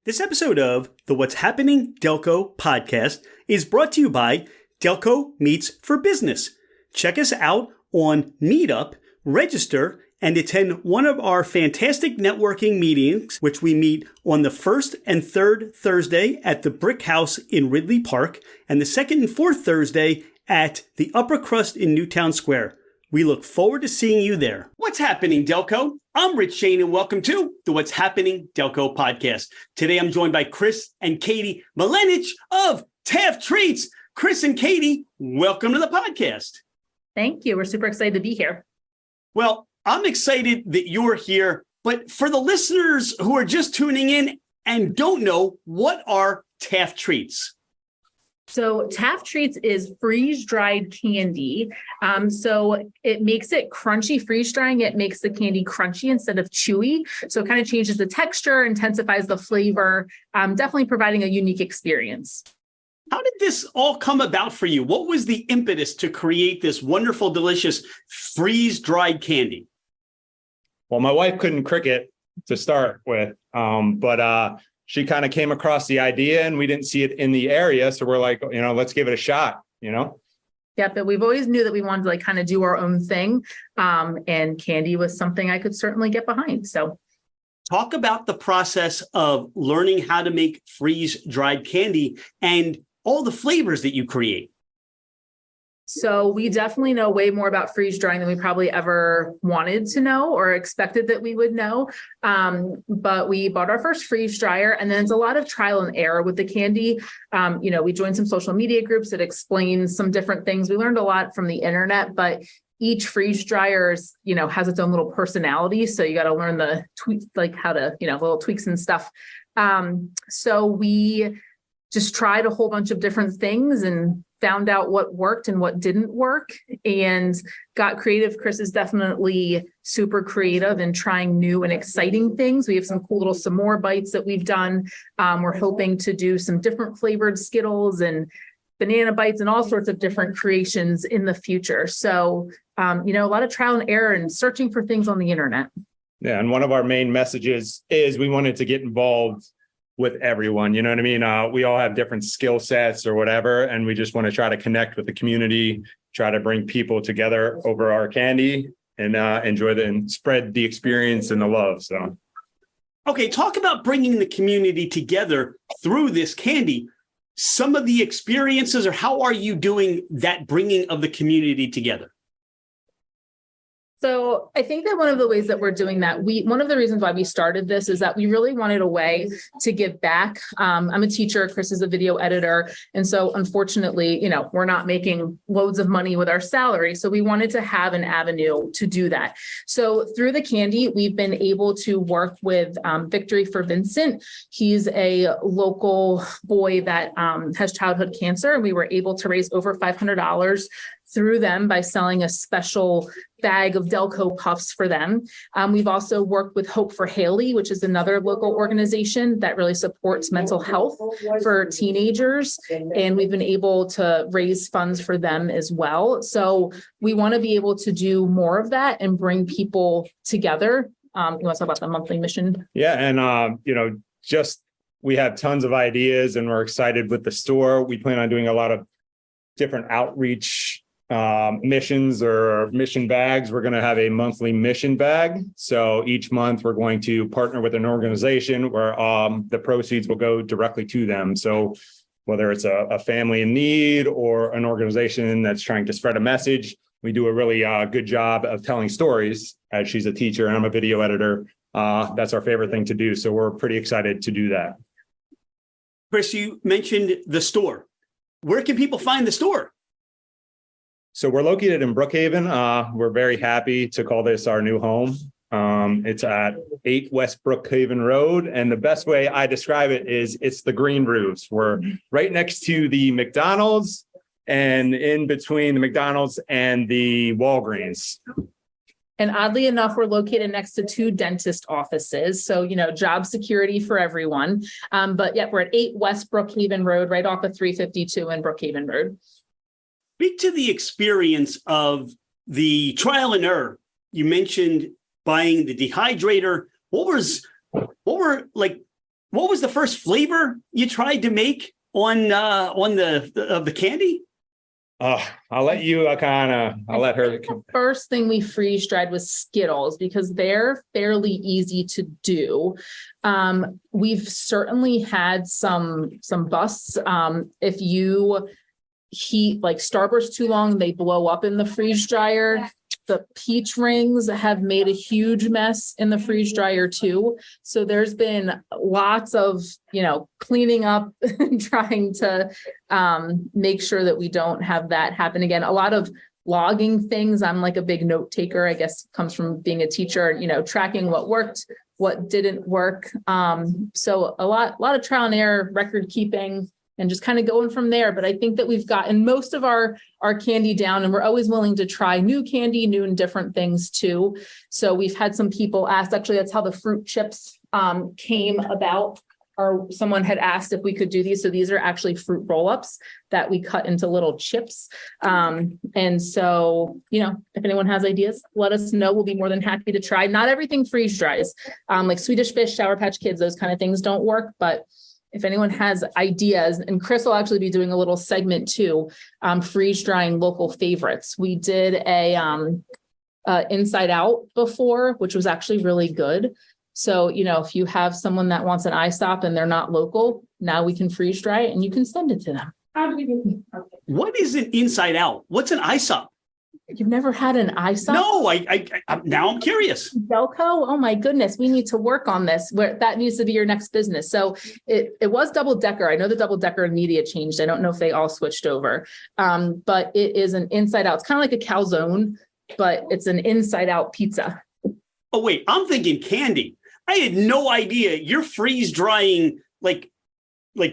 This episode of the What's Happening Delco podcast is brought to you by Delco Meets for Business. Check us out on Meetup, register, and attend one of our fantastic networking meetings, which we meet on the first and third Thursday at the Brick House in Ridley Park, and the second and fourth Thursday at the Upper Crust in Newtown Square. We look forward to seeing you there. What's happening, Delco? I'm Rich Shane, and welcome to the What's Happening Delco podcast. Today, I'm joined by Chris and Katie Malenich of TAFF Treats. Chris and Katie, welcome to the podcast. Thank you. We're super excited to be here. Well, I'm excited that you're here, but for the listeners who are just tuning in and don't know, what are TAFF Treats? So TAFF Treats is freeze-dried candy. So it makes it crunchy. Freeze-drying it makes the candy crunchy instead of chewy. So it kind of changes the texture, intensifies the flavor, definitely providing a unique experience. How did this all come about for you? What was the impetus to create this wonderful, delicious freeze-dried candy? Well, my wife couldn't cricket to start with, but she kind of came across the idea and we didn't see it in the area. So we're like, let's give it a shot, Yeah, but we've always knew that we wanted to kind of do our own thing. And candy was something I could certainly get behind. So talk about the process of learning how to make freeze-dried candy and all the flavors that you create. So we definitely know way more about freeze drying than we probably ever wanted to know or expected that we would know. But we bought our first freeze dryer, and then it's a lot of trial and error with the candy. We joined some social media groups that explain some different things. We learned a lot from the internet, but each freeze dryer is, has its own little personality. So you got to learn the tweaks, like how to, little tweaks and stuff. So we just tried a whole bunch of different things and found out what worked and what didn't work and got creative. Chris is definitely super creative and trying new and exciting things. We have some cool little s'more bites that we've done. We're hoping to do some different flavored Skittles and banana bites and all sorts of different creations in the future. So, a lot of trial and error and searching for things on the internet. Yeah. And one of our main messages is we wanted to get involved with everyone. You know what I mean? We all have different skill sets or whatever, and we just want to try to connect with the community, try to bring people together over our candy and enjoy and spread the experience and the love. So, okay, talk about bringing the community together through this candy. Some of the experiences, or how are you doing that bringing of the community together? So I think that one of the ways that we're doing that, one of the reasons why we started this is that we really wanted a way to give back. I'm a teacher, Chris is a video editor. And so unfortunately, we're not making loads of money with our salary. So we wanted to have an avenue to do that. So through the candy, we've been able to work with Victory for Vincent. He's a local boy that has childhood cancer. And we were able to raise over $500 through them by selling a special bag of Delco puffs for them. We've also worked with Hope for Haley, which is another local organization that really supports mental health for teenagers. And we've been able to raise funds for them as well. So we want to be able to do more of that and bring people together. You want to talk about the monthly mission? Yeah. And, we have tons of ideas and we're excited with the store. We plan on doing a lot of different outreach missions or mission bags. We're going to have a monthly mission bag. So each month we're going to partner with an organization where the proceeds will go directly to them. So whether it's a family in need or an organization that's trying to spread a message, we do a really good job of telling stories. As she's a teacher and I'm a video editor, that's our favorite thing to do. So we're pretty excited to do that. Chris, you mentioned the store. Where can people find the store? So we're located in Brookhaven. We're very happy to call this our new home. It's at 8 West Brookhaven Road. And the best way I describe it is it's the green roofs. We're right next to the McDonald's and in between the McDonald's and the Walgreens. And oddly enough, we're located next to 2 dentist offices. So, job security for everyone. But yeah, we're at 8 West Brookhaven Road, right off of 352 and Brookhaven Road. Speak to the experience of the trial and error. You mentioned buying the dehydrator. What were what was the first flavor you tried to make on the candy? I'll let you I'll let her. The first thing we freeze dried was Skittles because they're fairly easy to do. We've certainly had some busts. If you heat like Starburst too long, they blow up in the freeze dryer. The peach rings have made a huge mess in the freeze dryer too. So there's been lots of, cleaning up and trying to make sure that we don't have that happen again. A lot of logging things. I'm like a big note taker, I guess comes from being a teacher, tracking what worked, what didn't work. So a lot of trial and error, record keeping, and just kind of going from there. But I think that we've gotten most of our candy down, and we're always willing to try new candy, new and different things too. So we've had some people ask, actually, that's how the fruit chips came about, or someone had asked if we could do these. So these are actually fruit roll-ups that we cut into little chips. And so, if anyone has ideas, let us know. We'll be more than happy to try. Not everything freeze dries, like Swedish Fish, Sour Patch Kids, those kind of things don't work, but if anyone has ideas, and Chris will actually be doing a little segment too, freeze drying local favorites. We did a Inside Out before, which was actually really good. So, if you have someone that wants an ISOP and they're not local, now we can freeze dry it and you can send it to them. What is an Inside Out? What's an ISOP? You've never had an ISOP? No, I now I'm curious. Delco? Oh my goodness, we need to work on this. That needs to be your next business. So it was double decker. I know the double decker media changed. I don't know if they all switched over, but it is an inside out. It's kind of like a calzone, but it's an inside out pizza. Oh wait, I'm thinking candy. I had no idea you're freeze drying like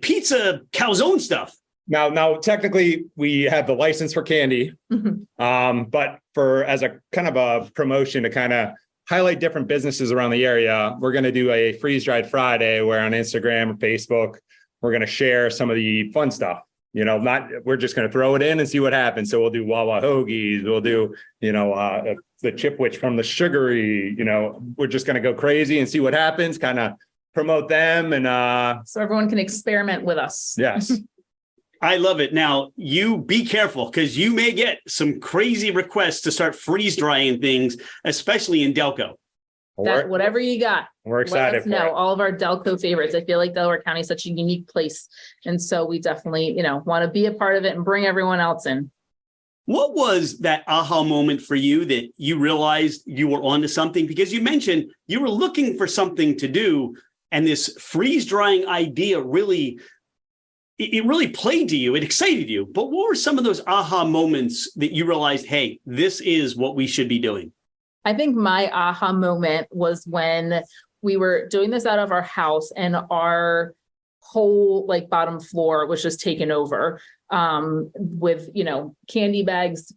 pizza calzone stuff. Now, technically, we have the license for candy, but as a kind of a promotion to kind of highlight different businesses around the area, we're going to do a Freeze Dried Friday where on Instagram or Facebook, we're going to share some of the fun stuff. We're just going to throw it in and see what happens. So we'll do Wawa hoagies, we'll do, the chipwich from the sugary. We're just going to go crazy and see what happens. Kind of promote them and so everyone can experiment with us. Yes. I love it. Now, you be careful because you may get some crazy requests to start freeze drying things, especially in Delco. Whatever you got. We're excited. Let us know all of our Delco favorites. I feel like Delaware County is such a unique place. And so we definitely, want to be a part of it and bring everyone else in. What was that aha moment for you that you realized you were onto something? Because you mentioned you were looking for something to do, and this freeze drying idea really played to you. It excited you. But what were some of those aha moments that you realized, hey, this is what we should be doing? I think my aha moment was when we were doing this out of our house and our whole bottom floor was just taken over with, candy bags,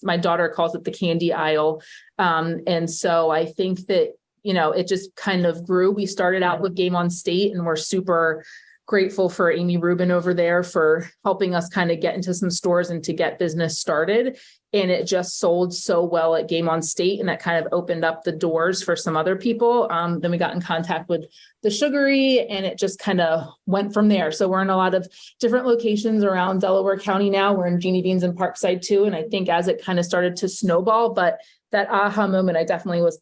my daughter calls it the candy aisle. And so I think that, it just kind of grew. We started out with Game on State, and we're super grateful for Amy Rubin over there for helping us kind of get into some stores and to get business started. And it just sold so well at Game on State, and that kind of opened up the doors for some other people. Then we got in contact with the Sugary, and it just kind of went from there. So we're in a lot of different locations around Delaware County now. We're in Jeannie Beans and Parkside too. And I think as it kind of started to snowball, but that aha moment I definitely was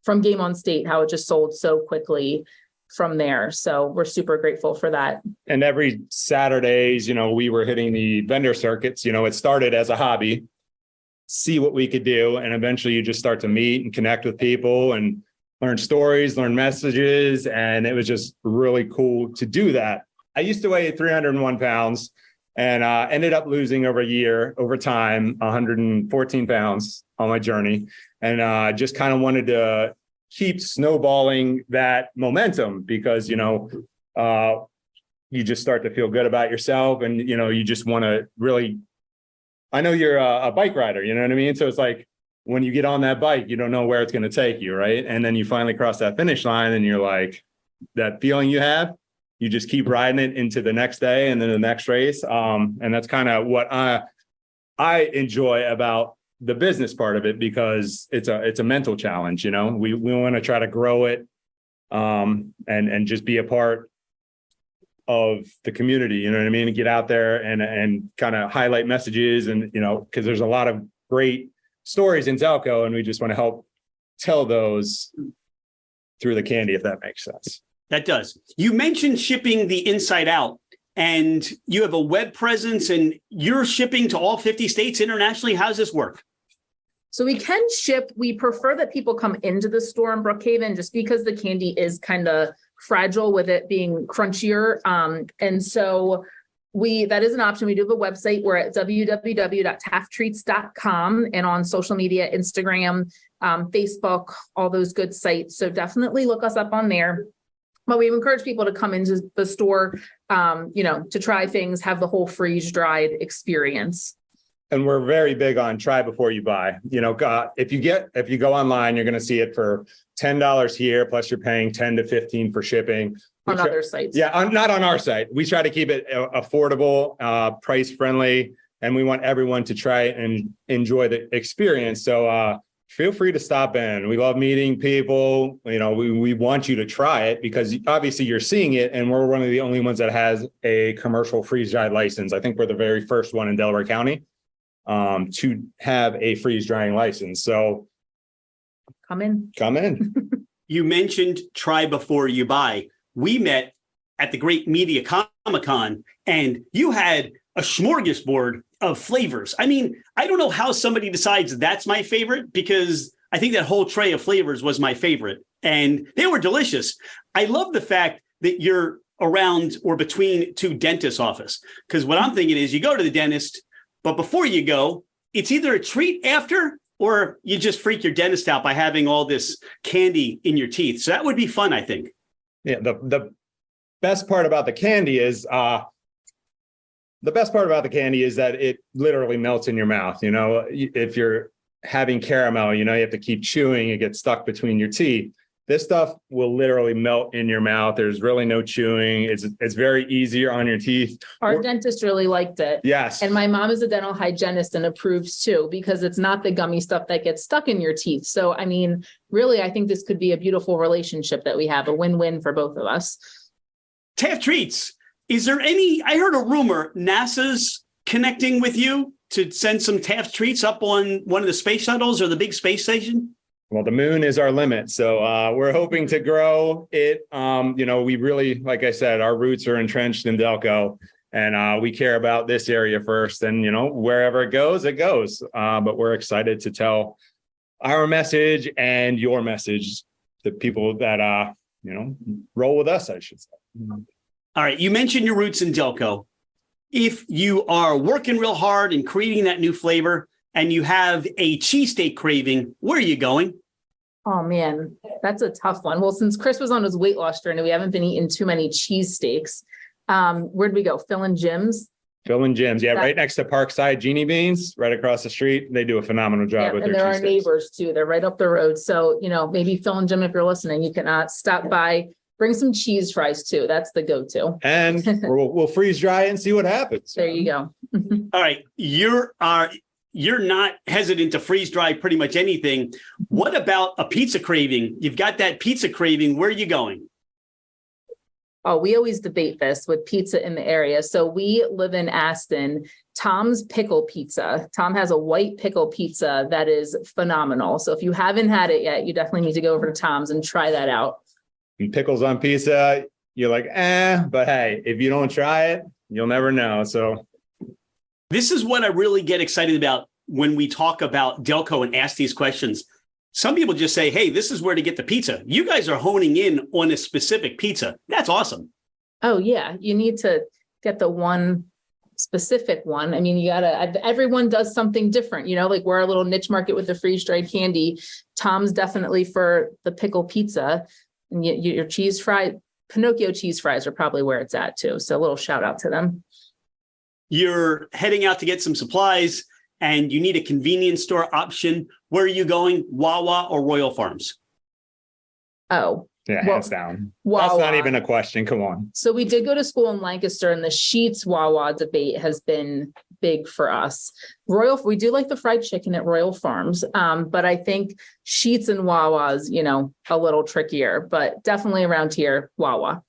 from Game on State, how it just sold so quickly from there. So we're super grateful for that. And every Saturdays, we were hitting the vendor circuits. It started as a hobby, see what we could do. And eventually you just start to meet and connect with people and learn stories, learn messages. And it was just really cool to do that. I used to weigh 301 pounds and ended up losing over time, 114 pounds on my journey. And just kind of wanted to keep snowballing that momentum because, you just start to feel good about yourself and, you just want to really, I know you're a bike rider, you know what I mean? So it's like when you get on that bike, you don't know where it's going to take you. Right. And then you finally cross that finish line and you're like, that feeling you have, you just keep riding it into the next day and then the next race. And that's kind of what I enjoy about the business part of it, because it's a mental challenge. We want to try to grow it and just be a part of the community, you know what I mean? And get out there and kind of highlight messages and, because there's a lot of great stories in Delco, and we just want to help tell those through the candy, if that makes sense. That does. You mentioned shipping the inside out, and you have a web presence, and you're shipping to all 50 states internationally. How does this work? So we can ship. We prefer that people come into the store in Brookhaven just because the candy is kind of fragile with it being crunchier. And so that is an option. We do have a website. We're at www.tafftreats.com and on social media, Instagram, Facebook, all those good sites. So definitely look us up on there. But we encourage people to come into the store, to try things, have the whole freeze dried experience. And we're very big on try before you buy. If you go online, you're going to see it for $10 here, plus you're paying 10 to 15 for shipping. On other sites. Yeah, not on our site. We try to keep it affordable, price friendly, and we want everyone to try and enjoy the experience. So feel free to stop in. We love meeting people. We want you to try it because obviously you're seeing it, and we're one of the only ones that has a commercial freeze-dried license. I think we're the very first one in Delaware County to have a freeze-drying license. So come in. You mentioned try before you buy. We met at the Great Media Comic-Con, and you had a smorgasbord of flavors. I mean, I don't know how somebody decides that's my favorite, because I think that whole tray of flavors was my favorite, and they were delicious. I love the fact that you're around or between two dentist offices, because what I'm thinking is you go to the dentist, but before you go, it's either a treat after or you just freak your dentist out by having all this candy in your teeth. So that would be fun, I think. Yeah, the best part about the candy is that it literally melts in your mouth. If you're having caramel, you have to keep chewing, it gets stuck between your teeth. This stuff will literally melt in your mouth. There's really no chewing. It's very easier on your teeth. Our dentist really liked it. Yes. And my mom is a dental hygienist and approves too, because it's not the gummy stuff that gets stuck in your teeth. So, I mean, really, I think this could be a beautiful relationship that we have, a win-win for both of us. TAFF Treats. Is there I heard a rumor NASA's connecting with you to send some TAFF Treats up on one of the space shuttles or the big space station? Well, the moon is our limit. So we're hoping to grow it. We really, like I said, our roots are entrenched in Delco, and we care about this area first. And, wherever it goes, it goes. But we're excited to tell our message and your message to people that, roll with us, I should say. All right. You mentioned your roots in Delco. If you are working real hard and creating that new flavor and you have a cheesesteak craving, where are you going? Oh, man, that's a tough one. Well, since Chris was on his weight loss journey, we haven't been eating too many cheesesteaks. Where'd we go? Phil and Jim's? Phil and Jim's. Yeah, right next to Parkside Jeannie Beans, right across the street. They do a phenomenal job with their cheesesteaks. And they're our neighbors, too. They're right up the road. So, maybe Phil and Jim, if you're listening, you can stop by. Bring some cheese fries, too. That's the go-to. And we'll freeze dry it and see what happens. There you go. All right. You're not hesitant to freeze dry pretty much anything. What about a pizza craving? You've got that pizza craving. Where are you going? Oh, we always debate this with pizza in the area. So we live in Aston. Tom's Pickle Pizza. Tom has a white pickle pizza that is phenomenal. So if you haven't had it yet, you definitely need to go over to Tom's and try that out. And pickles on pizza, you're like, but hey, if you don't try it, you'll never know. So this is what I really get excited about when we talk about Delco and ask these questions. Some people just say, hey, this is where to get the pizza. You guys are honing in on a specific pizza. That's awesome. Oh, yeah. You need to get the one specific one. I mean, everyone does something different, like we're a little niche market with the freeze-dried candy. Tom's definitely for the pickle pizza, and your cheese fry, Pinocchio cheese fries are probably where it's at too. So a little shout out to them. You're heading out to get some supplies and you need a convenience store option. Where are you going? Wawa or Royal Farms? Oh, yeah, hands down. Wawa. That's not even a question. Come on. So we did go to school in Lancaster, and the Sheetz Wawa debate has been big for us. We do like the fried chicken at Royal Farms, but I think Sheetz and Wawa's, a little trickier, but definitely around here, Wawa.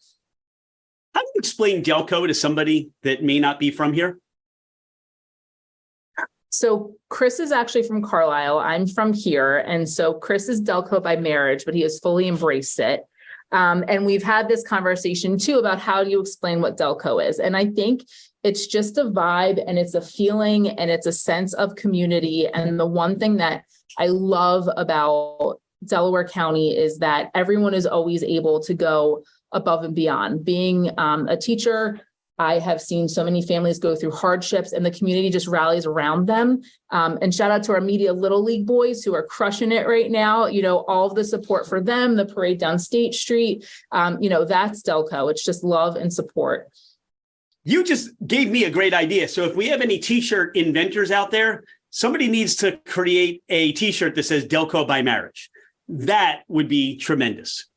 How do you explain Delco to somebody that may not be from here? So Chris is actually from Carlisle. I'm from here. And so Chris is Delco by marriage, but he has fully embraced it. And we've had this conversation too about how do you explain what Delco is? And I think it's just a vibe and it's a feeling and it's a sense of community. And the one thing that I love about Delaware County is that everyone is always able to go above and beyond. Being a teacher, I have seen so many families go through hardships and the community just rallies around them. And shout out to our Media Little League boys who are crushing it right now. All of the support for them, the parade down State Street, that's Delco. It's just love and support. You just gave me a great idea. So if we have any t-shirt inventors out there, somebody needs to create a t-shirt that says Delco by marriage. That would be tremendous.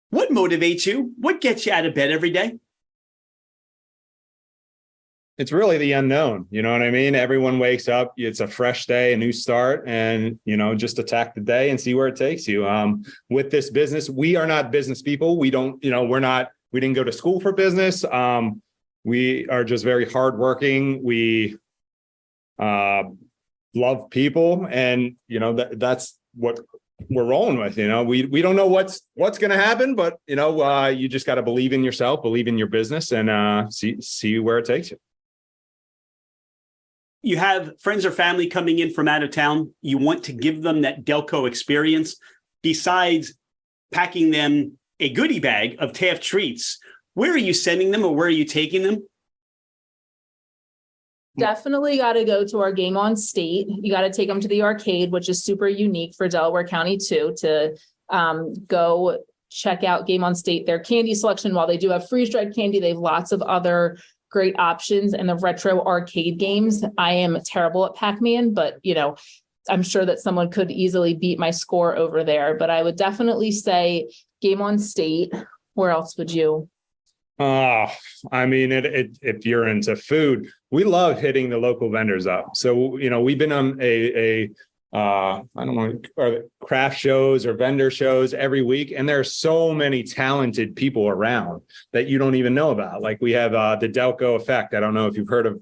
What motivates you? What gets you out of bed every day? It's really the unknown. You know what I mean? Everyone wakes up, it's a fresh day, a new start, and, just attack the day and see where it takes you. With this business, we are not business people. We don't, we didn't go to school for business. We are just very hardworking. We love people, and, that's what we're rolling with. We don't know what's going to happen, but, you just got to believe in yourself, believe in your business, and see where it takes you. You have friends or family coming in from out of town. You want to give them that Delco experience. Besides packing them a goodie bag of TAFF treats, where are you sending them or where are you taking them? Definitely got to go to our Game on State. You got to take them to the arcade, which is super unique for Delaware County too, to go check out Game on State, their candy selection. While they do have freeze-dried candy, they have lots of other great options and the retro arcade games. I am terrible at Pac-Man, but I'm sure that someone could easily beat my score over there. But I would definitely say Game on State. Where else would you? If you're into food, we love hitting the local vendors up. So, we've been on craft shows or vendor shows every week. And there are so many talented people around that you don't even know about. Like we have the Delco Effect. I don't know if you've heard of.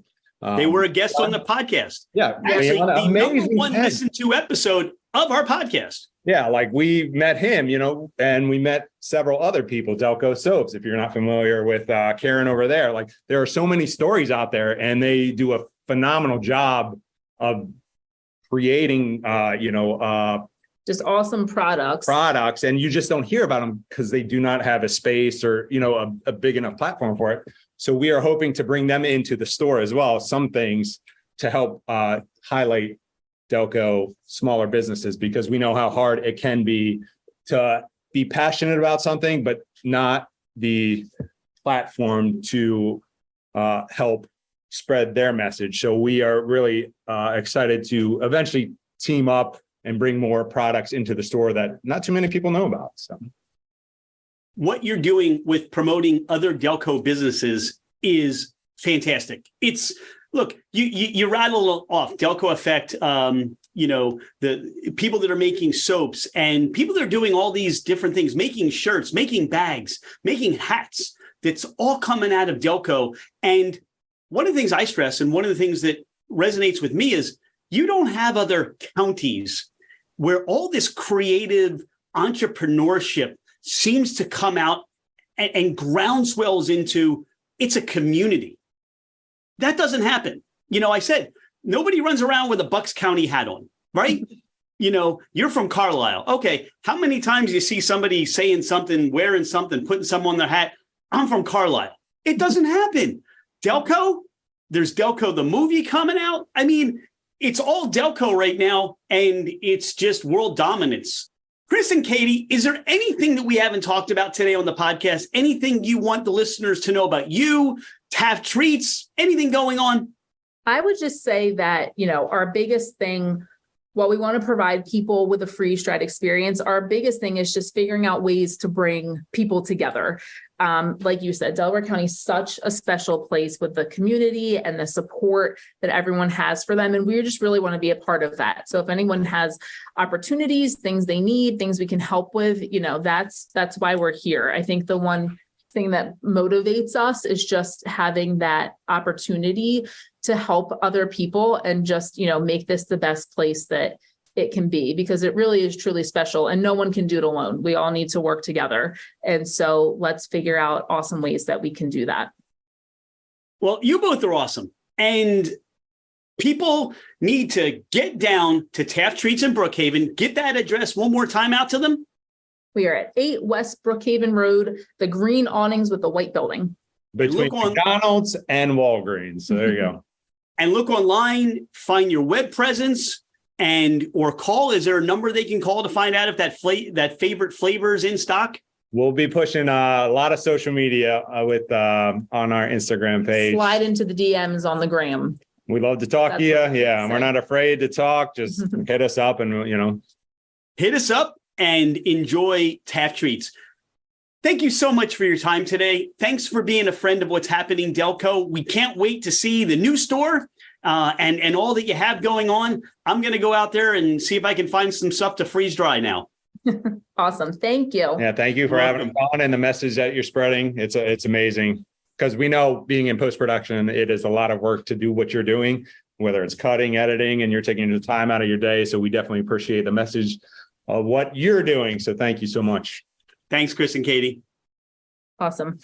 They were a guest on the podcast. Yeah. Actually, the number one listened to episode of our podcast. Yeah, like we met him, and we met several other people, Delco Soaps, if you're not familiar with Karen over there. Like there are so many stories out there, and they do a phenomenal job of creating, just awesome products, and you just don't hear about them because they do not have a space or, a big enough platform for it. So we are hoping to bring them into the store as well, some things to help highlight Delco smaller businesses, because we know how hard it can be to be passionate about something, but not the platform to help spread their message. So we are really excited to eventually team up and bring more products into the store that not too many people know about. So what you're doing with promoting other Delco businesses is fantastic. Look, you rattle off Delco Effect, the people that are making soaps and people that are doing all these different things, making shirts, making bags, making hats. That's all coming out of Delco. And one of the things I stress, and one of the things that resonates with me, is you don't have other counties where all this creative entrepreneurship seems to come out and groundswells into it's a community. That doesn't happen. I said, nobody runs around with a Bucks County hat on, right? You're from Carlisle. Okay. How many times do you see somebody saying something, wearing something, putting something on their hat? I'm from Carlisle. It doesn't happen. Delco, there's Delco, the movie coming out. It's all Delco right now, and it's just world dominance. Chris and Katie, is there anything that we haven't talked about today on the podcast? Anything you want the listeners to know about you, TAFF Treats, anything going on? I would just say that, our biggest thing while we want to provide people with a freeze-dried experience, our biggest thing is just figuring out ways to bring people together. Like you said, Delaware County is such a special place with the community and the support that everyone has for them. And we just really want to be a part of that. So if anyone has opportunities, things they need, things we can help with, that's why we're here. I think the one thing that motivates us is just having that opportunity to help other people and just, make this the best place that it can be, because it really is truly special and no one can do it alone. We all need to work together. And so let's figure out awesome ways that we can do that. Well, you both are awesome. And people need to get down to TAFF Treats in Brookhaven. Get that address one more time out to them. We are at 8 West Brookhaven Road, the green awnings with the white building. Between McDonald's and Walgreens. So there you go. And look online, find your web presence, or call. Is there a number they can call to find out if that favorite flavor is in stock? We'll be pushing a lot of social media on our Instagram page. Slide into the DMs on the gram. We love to talk to you. Yeah, we're not afraid to talk. Just hit us up and, Hit us up and enjoy TAFF Treats. Thank you so much for your time today. Thanks for being a friend of What's Happening Delco. We can't wait to see the new store and all that you have going on. I'm going to go out there and see if I can find some stuff to freeze dry now. Awesome. Thank you. Yeah, thank you for having us on and the message that you're spreading. It's amazing, because we know being in post-production, it is a lot of work to do what you're doing, whether it's cutting, editing, and you're taking the time out of your day. So we definitely appreciate the message of what you're doing. So thank you so much. Thanks, Chris and Katie. Awesome.